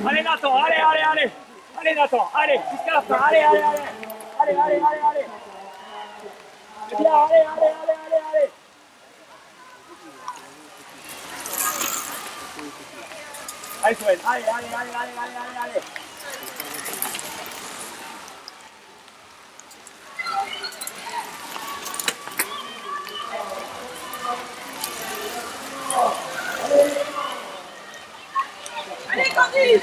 Allez Nathan, allez Nathan, allez, jusqu'à la fin, allez. C'est bien, allez. Allez Soël, allez. Allez Candice,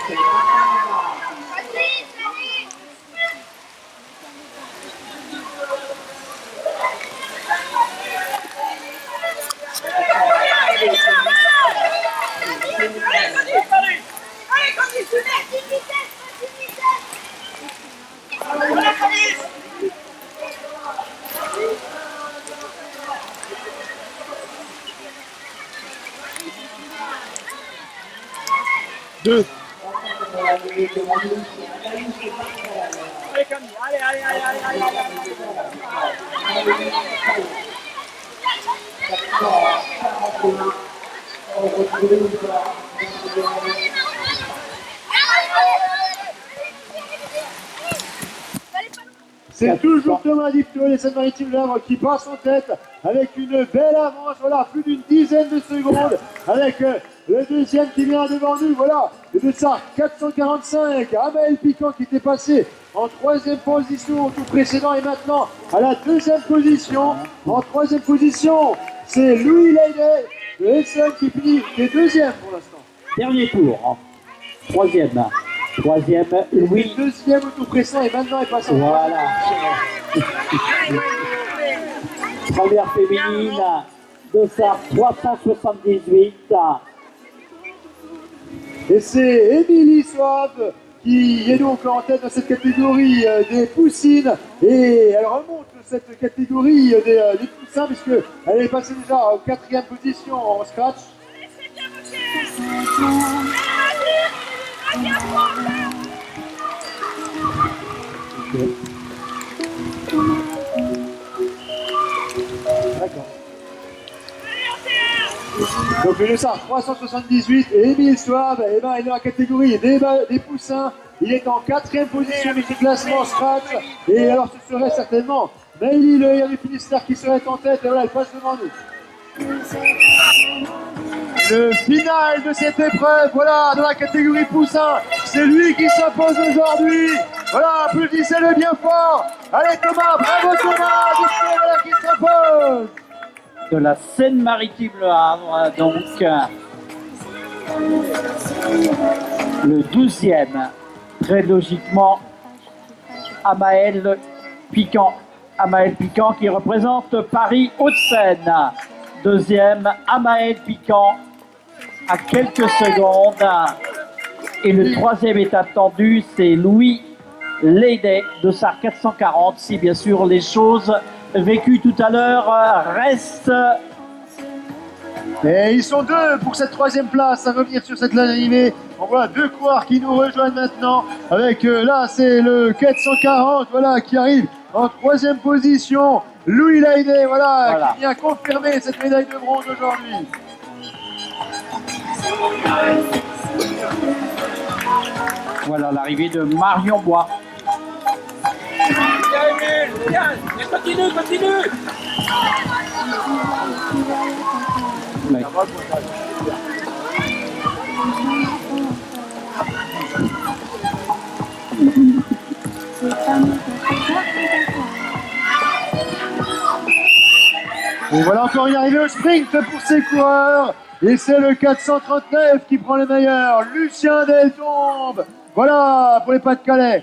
Deux. Allez Camille, allez. C'est toujours Thomas Dipto, les Seine-Maritimes de l'Avre qui passe en tête avec une belle avance, voilà, plus d'une dizaine de secondes, avec le deuxième qui vient devant nous, voilà, le Dessart 445, Amael Piquant qui était passé en troisième position au tour précédent et maintenant à la deuxième position. En troisième position, c'est Louis Leydet de Essen qui finit, qui est deuxième pour l'instant. Dernier tour, troisième, Louis. Deuxième au tour précédent et maintenant il passe en Voilà. Première féminine, Dessart 378. Et c'est Émilie Soave qui est donc en tête dans cette catégorie des poussines. Et elle remonte cette catégorie des poussins puisqu'elle est passée déjà en quatrième position en scratch. D'accord. Donc le Dessart 378 et Émile Soave, eh ben, il est dans la catégorie des poussins. Il est en quatrième position de ce classement scratch. Et alors ce serait certainement Maëlie Le Henry Finistère qui serait en tête. Et voilà, elle passe devant nous. Le final de cette épreuve, voilà, dans la catégorie poussin, c'est lui qui s'impose aujourd'hui. Voilà, applaudissez-le bien fort. Allez Thomas, bravo Thomas, voilà qui s'impose. De la Seine-Maritime Le Havre, donc le 12e, très logiquement Amael Piquant qui représente Paris Hauts-de-Seine. Deuxième, Amael Piquant à quelques secondes. Et le troisième est attendu, c'est Louis Leydet de Dessart 440, si bien sûr les choses vécues tout à l'heure restent. Et ils sont deux pour cette troisième place à revenir sur cette ligne animée. On voit deux coureurs qui nous rejoignent maintenant. Avec là, c'est le 440 voilà, qui arrive en troisième position. Louis Leydet, voilà, qui vient confirmer cette médaille de bronze aujourd'hui. Voilà l'arrivée de Marion Bois. Bien, continue. Ouais. Et voilà encore une arrivée au sprint pour ces coureurs. Et c'est le 439 qui prend le meilleur. Lucien Deltombe. Voilà pour les Pas-de-Calais.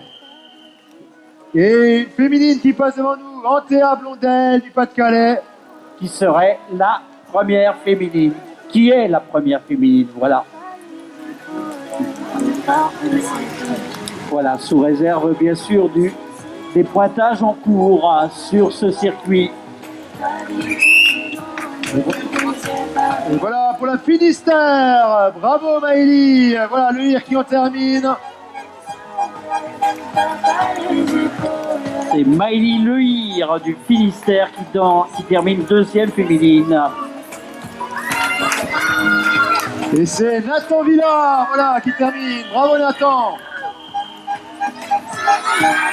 Et une féminine qui passe devant nous, Antea Blondel du Pas-de-Calais. Qui serait la première féminine. Qui est la première féminine, voilà. Voilà, sous réserve bien sûr des pointages en cours sur ce circuit. Et voilà pour la Finistère. Bravo Maëlie. Voilà le hir qui en termine. C'est Maëlie Lehir du Finistère qui termine deuxième féminine. Et c'est Nathan Villard, voilà, qui termine. Bravo Nathan.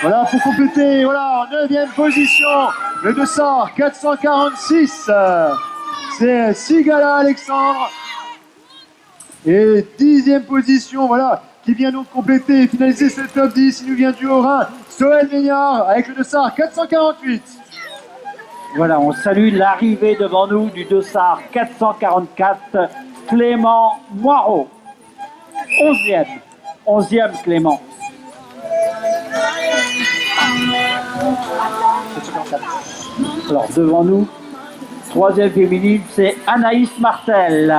Voilà, pour compléter, voilà, en 9e position, le dossard 446. C'est Sigala Alexandre. Et 10e position, voilà, qui vient donc compléter et finaliser ce top 10. Il nous vient du Haut-Rhin, Soël Ménard, avec le dossard 448. Voilà, on salue l'arrivée devant nous du dossard 444, Clément Moirot. 11e Clément. Alors devant nous, 3e féminine, c'est Anaïs Martel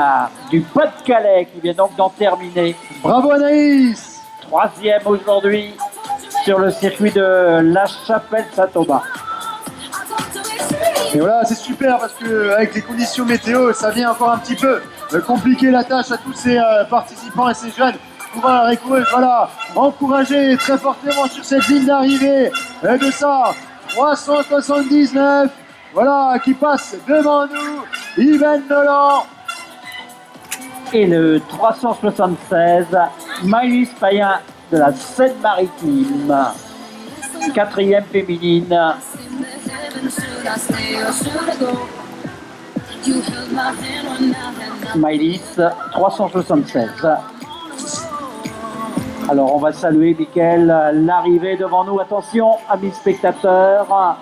du Pas-de-Calais qui vient donc d'en terminer. Bravo Anaïs. 3e aujourd'hui sur le circuit de La Chapelle-Saint-Aubin. Et voilà, c'est super parce que avec les conditions météo, ça vient encore un petit peu compliquer la tâche à tous ces participants et ces jeunes coureurs et coureuses. Voilà, encouragés très fortement sur cette ligne d'arrivée de ça, 379. Voilà, qui passe devant nous, Yvan Nolan. Et le 376, Maëlys Payen de la Seine-Maritime. 4e féminine. Maëlys, 376. Alors on va saluer, Mickaël, l'arrivée devant nous. Attention, amis spectateurs.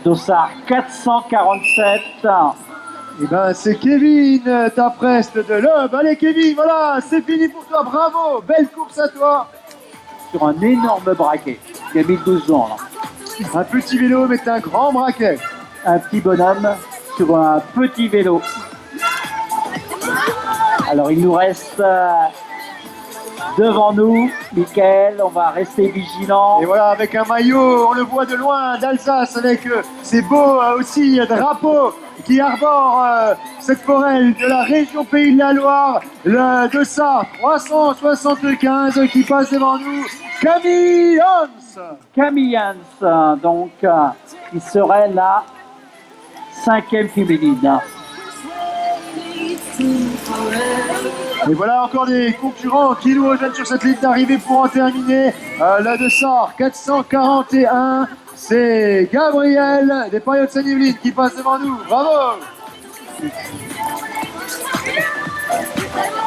Dossard 447. Et ben c'est Kevin Taprest de l'Aube. Allez Kevin, voilà, c'est fini pour toi, bravo, belle course à toi. Sur un énorme braquet. Il a mis 12 ans là. Un petit vélo mais un grand braquet. Un petit bonhomme sur un petit vélo. Alors il nous reste devant nous, Mickaël, on va rester vigilant. Et voilà, avec un maillot, on le voit de loin, d'Alsace, avec ces beaux aussi drapeaux qui arborent cette forêt de la région Pays de la Loire, le dossard 375 qui passe devant nous, Camille Hans. Camille Hans, donc, qui serait la 5e féminine. Et voilà encore des concurrents qui nous rejoignent sur cette ligne d'arrivée pour en terminer. Le dossard 441, c'est Gabriel des Paillots de Saint-Yveline qui passe devant nous. Bravo!